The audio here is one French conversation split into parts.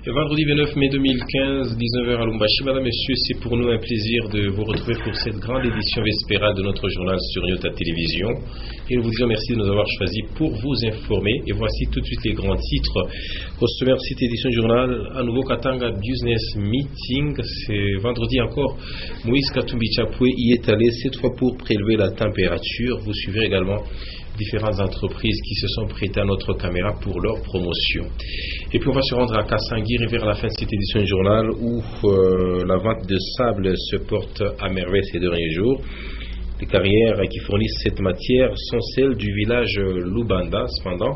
Vendredi 29 mai 2015, 19h à Lubumbashi. Madame, Messieurs, c'est pour nous un plaisir de vous retrouver pour cette grande édition vespérale de notre journal sur Nyota Télévision. Et nous vous disons merci de nous avoir choisis pour vous informer. Et voici tout de suite les grands titres. Au sommaire de cette édition du journal, à nouveau Katanga Business Meeting. C'est vendredi encore. Moïse Katumbi Chapwe y est allé, cette fois pour prélever la température. Vous suivrez également différentes entreprises qui se sont prêtées à notre caméra pour leur promotion. Et puis on va se rendre à Kasangiri vers la fin de cette édition du journal où la vente de sable se porte à merveille ces derniers jours. Les carrières qui fournissent cette matière sont celles du village Lubanda. Cependant,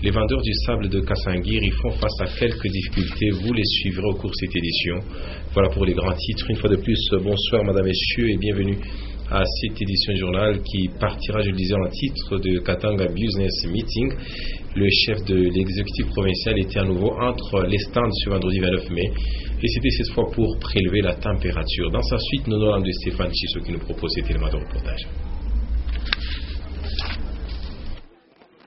les vendeurs du sable de Kasangiri font face à quelques difficultés. Vous les suivrez au cours de cette édition. Voilà pour les grands titres. Une fois de plus, bonsoir Madame, Messieurs et bienvenue à cette édition du journal qui partira, je le disais en titre, de Katanga Business Meeting. Le chef de l'exécutif provincial était à nouveau entre les stands ce vendredi 29 mai et c'était cette fois pour prélever la température. Dans sa suite, nous avons de Stéphane Chisso qui nous propose cet élément de reportage.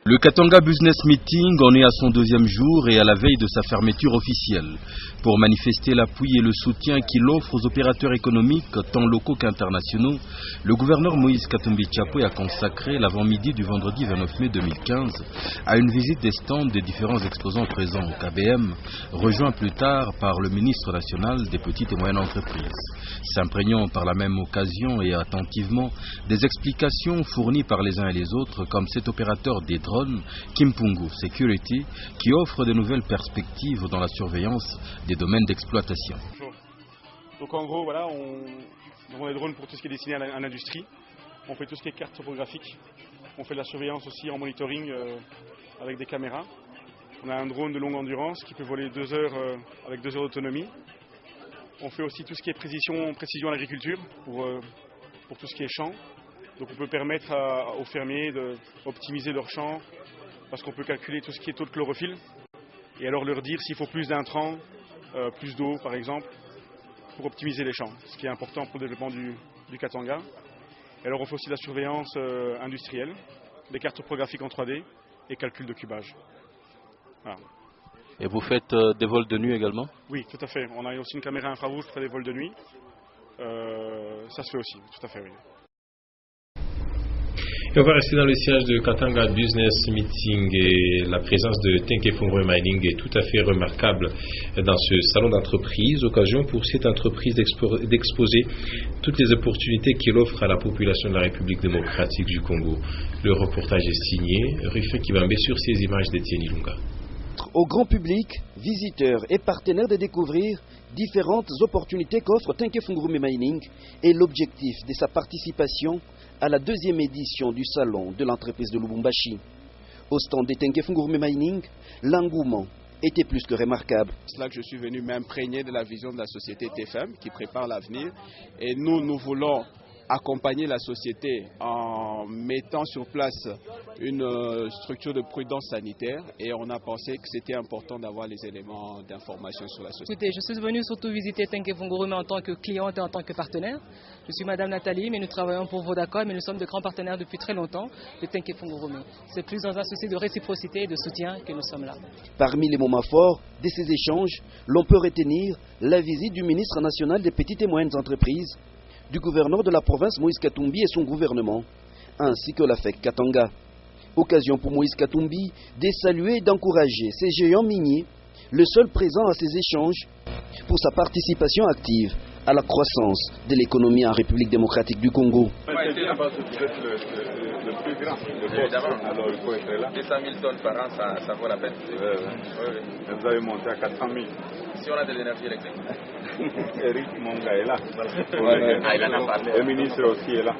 Le Katanga Business Meeting en est à son deuxième jour et à la veille de sa fermeture officielle. Pour manifester l'appui et le soutien qu'il offre aux opérateurs économiques, tant locaux qu'internationaux, le gouverneur Moïse Katumbi Chapwe a consacré l'avant-midi du vendredi 29 mai 2015 à une visite des stands des différents exposants présents au KBM, rejoint plus tard par le ministre national des petites et moyennes entreprises. S'imprégnant par la même occasion et attentivement des explications fournies par les uns et les autres, comme cet opérateur des drones, Kimpungu Security, qui offre de nouvelles perspectives dans la surveillance des domaines d'exploitation. Donc en gros, voilà, on vend des drones pour tout ce qui est destiné à l'industrie. On fait tout ce qui est carte topographique. On fait de la surveillance aussi en monitoring avec des caméras. On a un drone de longue endurance qui peut voler 2 heures avec 2 heures d'autonomie. On fait aussi tout ce qui est précision à l'agriculture pour tout ce qui est champ. Donc on peut permettre aux fermiers d'optimiser leurs champs parce qu'on peut calculer tout ce qui est taux de chlorophylle et alors leur dire s'il faut plus d'intrants, plus d'eau par exemple, pour optimiser les champs, ce qui est important pour le développement du Katanga. Et alors on fait aussi de la surveillance industrielle, des cartes topographiques en 3D et calcul de cubage. Voilà. Et vous faites des vols de nuit également? Oui, tout à fait. On a aussi une caméra infrarouge pour faire des vols de nuit. Ça se fait aussi, tout à fait, oui. Et on va rester dans le siège de Katanga Business Meeting et la présence de Tenke Mining est tout à fait remarquable dans ce salon d'entreprise. Occasion pour cette entreprise d'exposer toutes les opportunités qu'elle offre à la population de la République démocratique du Congo. Le reportage est signé Rufin Kibambe sur ces images d'Etienne Ilunga. Au grand public, visiteurs et partenaires de découvrir différentes opportunités qu'offre Tenke Mining et l'objectif de sa participation à la deuxième édition du salon de l'entreprise de Lubumbashi. Au stand de Tenke Mining, l'engouement était plus que remarquable. C'est là que je suis venu m'imprégner de la vision de la société TFM qui prépare l'avenir et nous voulons accompagner la société en mettant sur place une structure de prudence sanitaire et on a pensé que c'était important d'avoir les éléments d'information sur la société. Écoutez, je suis venu surtout visiter Tenke Fungurume en tant que cliente et en tant que partenaire. Je suis Madame Nathalie, mais nous travaillons pour Vodacom et nous sommes de grands partenaires depuis très longtemps de Tenke Fungurume. C'est plus dans un souci de réciprocité et de soutien que nous sommes là. Parmi les moments forts de ces échanges, l'on peut retenir la visite du ministre national des petites et moyennes entreprises, du gouverneur de la province Moïse Katumbi et son gouvernement, ainsi que la FEC Katanga. Occasion pour Moïse Katumbi de saluer et d'encourager ces géants miniers, le seul présent à ces échanges, pour sa participation active à la croissance de l'économie en République démocratique du Congo. Le plus grand, alors il faut être là. 200 000 tonnes par an, ça vaut la peine. Oui. Vous avez monté à 400 000. Si on a de l'énergie électrique. Eric Monga est là. Il en a parlé. Le ministre aussi est là.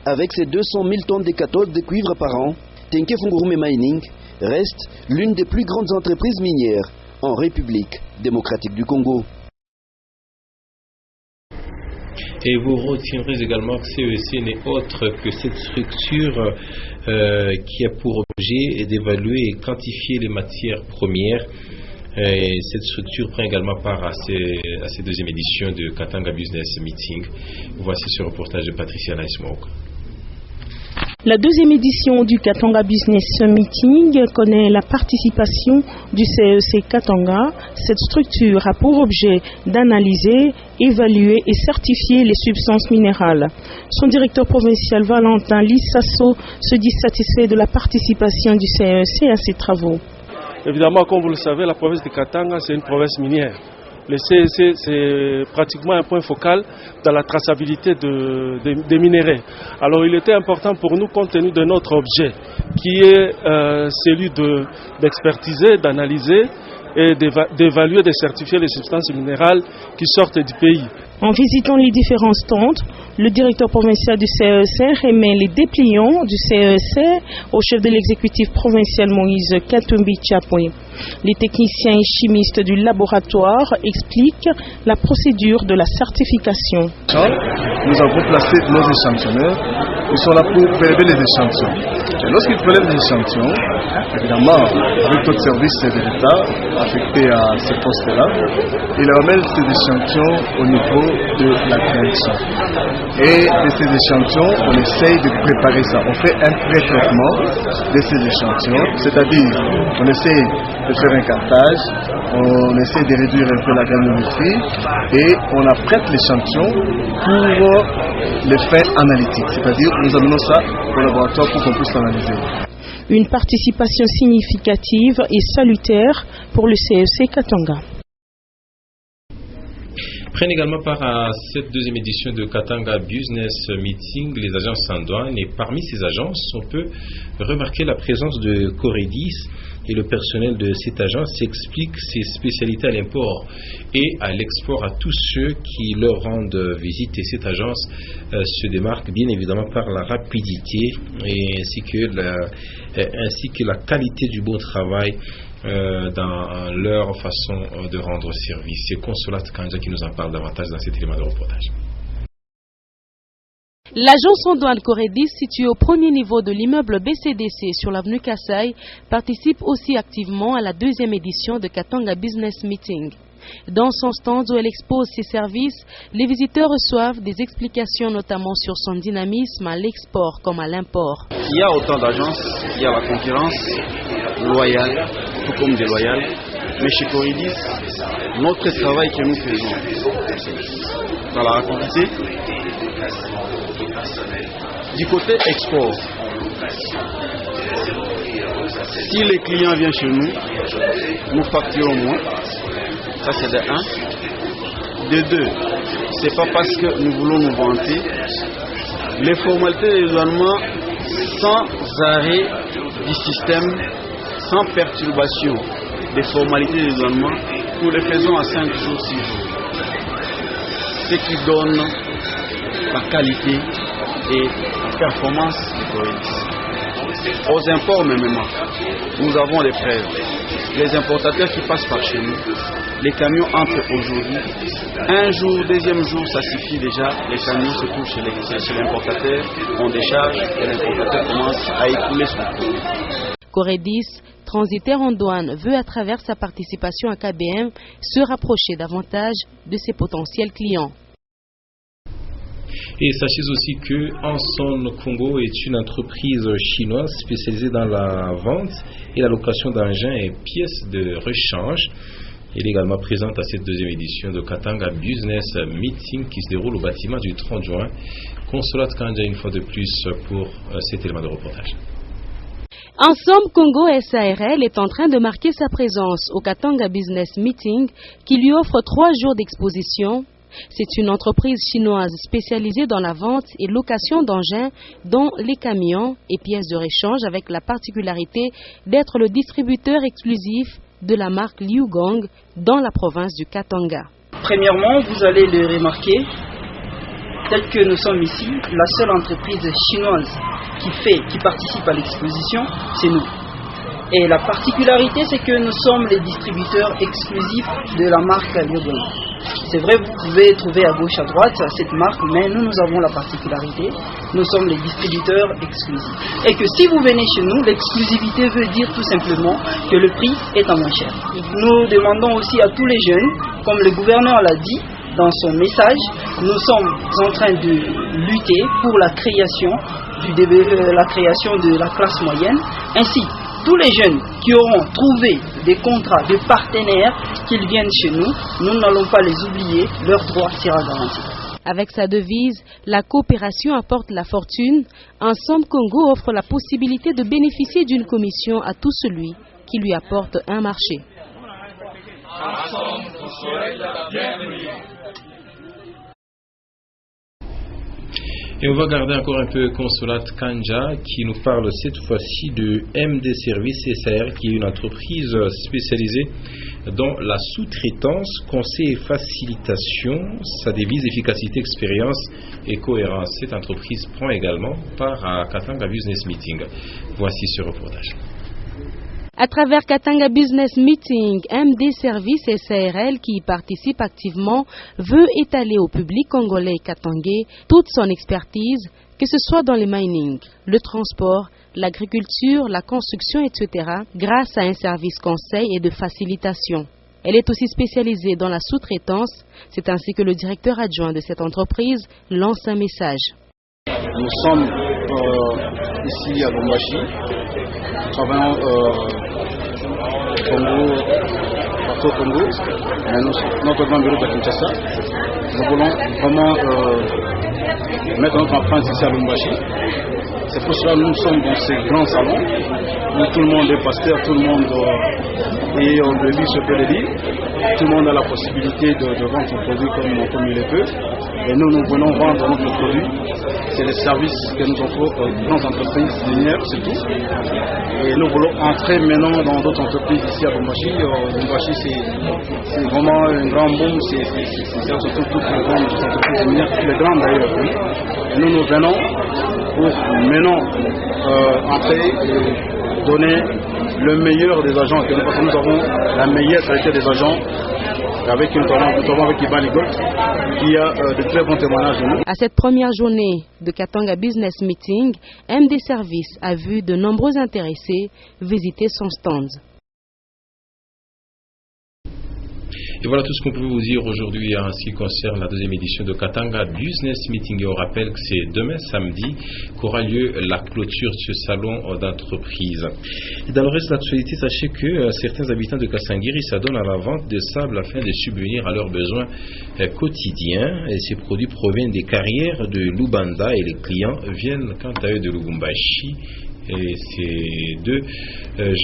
Avec ses 200 000 tonnes de cathodes de cuivre par an, Tenke Fungurume Mining reste l'une des plus grandes entreprises minières en République démocratique du Congo. Et vous retiendrez également que CEC n'est autre que cette structure qui a pour objet d'évaluer et quantifier les matières premières. Et cette structure prend également part à cette deuxième édition de Katanga Business Meeting. Voici ce reportage de Patricia Naismok. La deuxième édition du Katanga Business Meeting connaît la participation du CEC Katanga. Cette structure a pour objet d'analyser, évaluer et certifier les substances minérales. Son directeur provincial Valentin Lissasso se dit satisfait de la participation du CEC à ces travaux. Évidemment, comme vous le savez, la province de Katanga, c'est une province minière. Le CEC, c'est pratiquement un point focal dans la traçabilité des minéraux. Alors, il était important pour nous, compte tenu de notre objet, qui est celui d'expertiser, d'analyser et d'évaluer, de certifier les substances minérales qui sortent du pays. En visitant les différents stands, le directeur provincial du CEC remet les dépliants du CEC au chef de l'exécutif provincial Moïse Katumbi Chapwe. Les techniciens et chimistes du laboratoire expliquent la procédure de la certification. Nous avons placé nos échantillonneurs. Ils sont là pour prélever les échantillons. Et lorsqu'ils prélèvent les échantillons, évidemment, avec d'autres services de l'État affectés à ces postes-là, ils ramènent ces échantillons au niveau de la direction. Et de ces échantillons, on essaye de préparer ça. On fait un pré-traitement de ces échantillons, c'est-à-dire on essaye de faire un cartage, on essaie de réduire un peu la granulométrie et on apprête l'échantillon pour les faits analytiques, c'est-à-dire nous amenons ça au laboratoire pour qu'on puisse l'analyser. Une participation significative et salutaire pour le CEC Katanga. Prennent également part à cette deuxième édition de Katanga Business Meeting les agences en douane, et parmi ces agences, on peut remarquer la présence de Coredis, et le personnel de cette agence explique ses spécialités à l'import et à l'export à tous ceux qui leur rendent visite. Et cette agence se démarque bien évidemment par la rapidité ainsi que la qualité du bon travail dans leur façon de rendre service. C'est Consolat Kanja qui nous en parle davantage dans cet élément de reportage. L'agence en douane Coredis, située au premier niveau de l'immeuble BCDC sur l'avenue Kassai, participe aussi activement à la deuxième édition de Katanga Business Meeting. Dans son stand où elle expose ses services, les visiteurs reçoivent des explications notamment sur son dynamisme à l'export comme à l'import. Il y a autant d'agences, il y a la concurrence loyale, tout comme déloyale. Mais chez Coredis, notre travail que nous faisons dans la rapidité, du côté export, si les clients viennent chez nous, nous facturons moins. Ça c'est de 1. De 2, c'est pas parce que nous voulons nous vanter. Les formalités de dédouanement sans arrêt du système, sans perturbation des formalités de dédouanement, nous les faisons à 5 jours, 6 jours. Ce qui donne la qualité et la performance du Coredis. Aux imports même, nous avons des preuves. Les importateurs qui passent par chez nous, les camions entrent aujourd'hui. Un jour, deuxième jour, ça suffit déjà. Les camions se trouvent chez l'importateur, on décharge et l'importateur commence à écouler son produit. Coredis, transitaire en douane, veut à travers sa participation à KBM se rapprocher davantage de ses potentiels clients. Et sachez aussi que Anson Congo est une entreprise chinoise spécialisée dans la vente et la location d'engins et pièces de rechange. Elle est également présente à cette deuxième édition de Katanga Business Meeting qui se déroule au bâtiment du 30 juin. Consolat Kanja une fois de plus pour cet élément de reportage. Ensemble Congo SARL est en train de marquer sa présence au Katanga Business Meeting qui lui offre 3 jours d'exposition. C'est une entreprise chinoise spécialisée dans la vente et location d'engins, dont les camions et pièces de rechange, avec la particularité d'être le distributeur exclusif de la marque Liugong dans la province du Katanga. Premièrement, vous allez le remarquer, tel que nous sommes ici, la seule entreprise chinoise qui participe à l'exposition, c'est nous. Et la particularité, c'est que nous sommes les distributeurs exclusifs de la marque Liugong. C'est vrai, vous pouvez trouver à gauche, à droite cette marque, mais nous avons la particularité, nous sommes les distributeurs exclusifs. Et que si vous venez chez nous, l'exclusivité veut dire tout simplement que le prix est à moins cher. Nous demandons aussi à tous les jeunes, comme le gouverneur l'a dit, dans son message, nous sommes en train de lutter pour la création de la classe moyenne. Ainsi, tous les jeunes qui auront trouvé des contrats de partenaires, qu'ils viennent chez nous, nous n'allons pas les oublier, leur droit sera garanti. Avec sa devise « La coopération apporte la fortune », Ensemble Congo offre la possibilité de bénéficier d'une commission à tout celui qui lui apporte un marché. Et on va garder encore un peu Consolate Kanja qui nous parle cette fois-ci de MD Services SAR, qui est une entreprise spécialisée dans la sous-traitance, conseil et facilitation. Sa devise efficacité, expérience et cohérence. Cette entreprise prend également part à Katanga Business Meeting. Voici ce reportage. À travers Katanga Business Meeting, MD Services SARL, qui y participe activement, veut étaler au public congolais katangais toute son expertise, que ce soit dans le mining, le transport, l'agriculture, la construction, etc., grâce à un service conseil et de facilitation. Elle est aussi spécialisée dans la sous-traitance. C'est ainsi que le directeur adjoint de cette entreprise lance un message. Nous sommes ici à Lubumbashi, nous travaillons partout au Congo, mais notre grand bureau de Kinshasa. Nous voulons vraiment mettre notre empreinte ici à Lubumbashi. C'est pour cela que nous sommes dans ces grands salons où tout le monde est pasteur, tout le monde et on le lit ce que le dit. Tout le monde a la possibilité de vendre son produit comme il le peut. Et nous venons vendre notre produit. C'est les services que nous offrons aux grandes entreprises minières, c'est tout. Et nous voulons entrer maintenant dans d'autres entreprises ici à Lubumbashi. Lubumbashi, c'est vraiment un grand boom. C'est surtout toutes les grandes entreprises minières, toutes les grandes d'ailleurs. Oui. Et nous venons pour maintenant entrer et donner le meilleur des agents. Parce que nous avons la meilleure qualité des agents. Avec Iban Ligol, qui a de très bons témoignages de nous. À cette première journée de Katanga Business Meeting, MD Services a vu de nombreux intéressés visiter son stand. Et voilà tout ce qu'on peut vous dire aujourd'hui en ce qui concerne la deuxième édition de Katanga Business Meeting. Et on rappelle que c'est demain samedi qu'aura lieu la clôture de ce salon d'entreprise. Et dans le reste de l'actualité, sachez que certains habitants de Kasangiri s'adonnent à la vente de sable afin de subvenir à leurs besoins quotidiens. Et ces produits proviennent des carrières de Lubanda et les clients viennent quant à eux de Lubumbashi. Et ces deux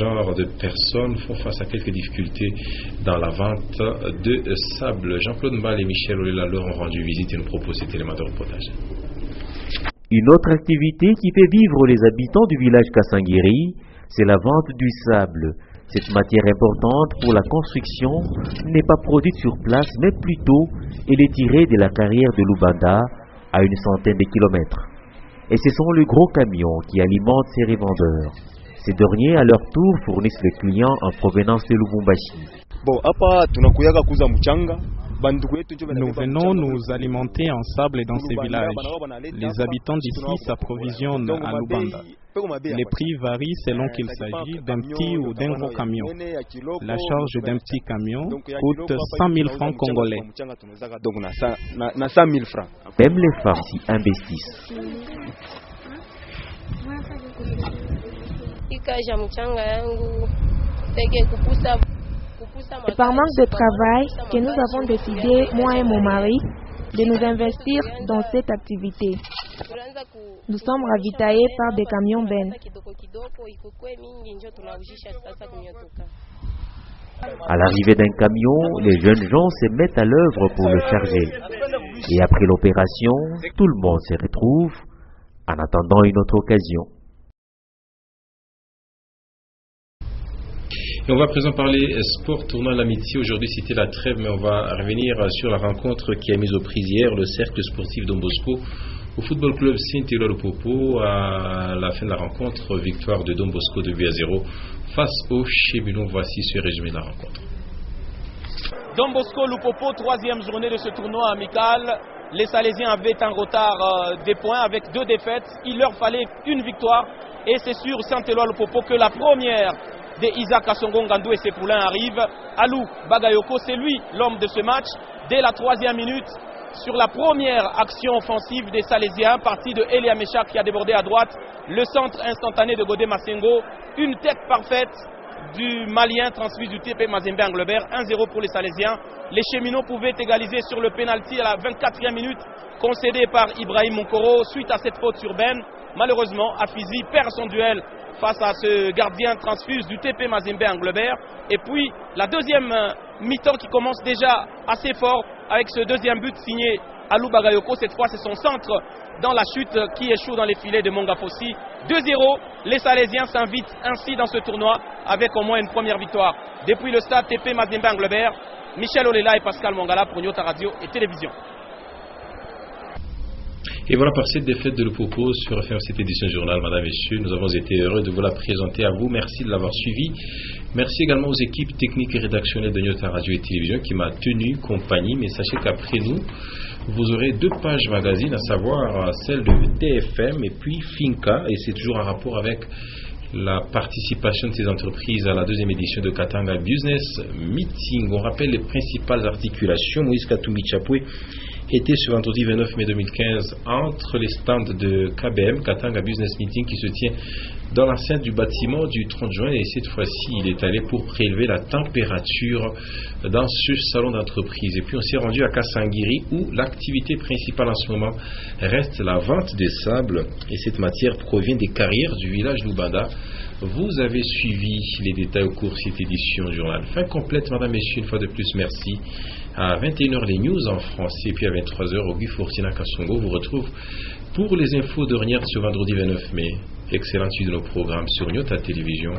genres de personnes font face à quelques difficultés dans la vente de sable. Jean-Claude Mbal et Michel Olela leur ont rendu visite et nous proposent cet élément de reportage. Une autre activité qui fait vivre les habitants du village Kasangiri, c'est la vente du sable. Cette matière importante pour la construction n'est pas produite sur place, mais plutôt elle est tirée de la carrière de Lubanda à une centaine de kilomètres. Et ce sont les gros camions qui alimentent ces revendeurs. Ces derniers, à leur tour, fournissent les clients en provenance de Lubumbashi. Nous venons nous alimenter en sable dans ces villages. Les habitants d'ici s'approvisionnent à Lubanda. Les prix varient selon qu'il s'agit d'un petit ou d'un gros camion. La charge d'un petit camion coûte 100 000 francs congolais. Même les femmes s'y investissent. C'est par manque de travail que nous avons décidé, moi et mon mari, de nous investir dans cette activité. Nous sommes ravitaillés par des camions bennes. À l'arrivée d'un camion, les jeunes gens se mettent à l'œuvre pour le charger. Et après l'opération, tout le monde se retrouve en attendant une autre occasion. Et on va à présent parler sport, tournoi de l'amitié. Aujourd'hui, c'était la trêve, mais on va revenir sur la rencontre qui a mis aux prises hier le cercle sportif Don Bosco au football club Saint-Éloi-le-Popo. À la fin de la rencontre, victoire de Don Bosco de 2-0 face au Chébulon. Voici ce résumé de la rencontre. Don Bosco Lupopo, troisième journée de ce tournoi amical. Les Salésiens avaient un retard des points avec 2 défaites. Il leur fallait une victoire et c'est sur Saint-Éloi-le-Popo que la première de Isaac Assongo Ngandou et ses poulains arrive. Alou Bagayoko, c'est lui l'homme de ce match. dès la 3e minute sur la première action offensive des Salésiens, partie de Elia Meshak qui a débordé à droite, le centre instantané de Godé Massengo, une tête parfaite du Malien transfuse du TP Mazembe Anglebert, 1-0 pour les Salésiens. Les Cheminots pouvaient égaliser sur le pénalty à la 24e minute concédé par Ibrahim Moukoro suite à cette faute urbaine. Malheureusement, Afizi perd son duel face à ce gardien transfuse du TP Mazembe Anglebert. Et puis la deuxième mi-temps qui commence déjà assez fort avec ce deuxième but signé Alou Bagayoko. Cette fois, c'est son centre dans la chute qui échoue dans les filets de Monga Fossi. 2-0, les Salésiens s'invitent ainsi dans ce tournoi avec au moins une première victoire. Depuis le stade TP Mazembe Anglebert, Michel Olela et Pascal Mongala pour Nyota Radio et Télévision. Et voilà, par cette défaite de l'Upopo sur cette édition du journal, Madame et Messieurs, nous avons été heureux de vous la présenter à vous. Merci de l'avoir suivi. Merci également aux équipes techniques et rédactionnelles de Nyota Radio et Télévision qui m'a tenu compagnie. Mais sachez qu'après nous, vous aurez 2 pages magazines, à savoir celle de TFM et puis Finca. Et c'est toujours en rapport avec la participation de ces entreprises à la 2e édition de Katanga Business Meeting. On rappelle les principales articulations. Moïse Katumbi Chapoué était ce vendredi 29 mai 2015 entre les stands de KBM, Katanga Business Meeting, qui se tient dans l'enceinte du bâtiment du 30 juin. Et cette fois-ci, il est allé pour prélever la température dans ce salon d'entreprise. Et puis on s'est rendu à Kasangiri où l'activité principale en ce moment reste la vente des sables. Et cette matière provient des carrières du village Lubanda. Vous avez suivi les détails au cours de cette édition du journal. Fin complète, Madame, Messieurs, une fois de plus, merci. À 21h, les news en français, et puis à 23h, Auguste Fortina Kassongo vous retrouve pour les infos de ce vendredi 29 mai. Excellente suite de nos programmes sur Nyota Télévision.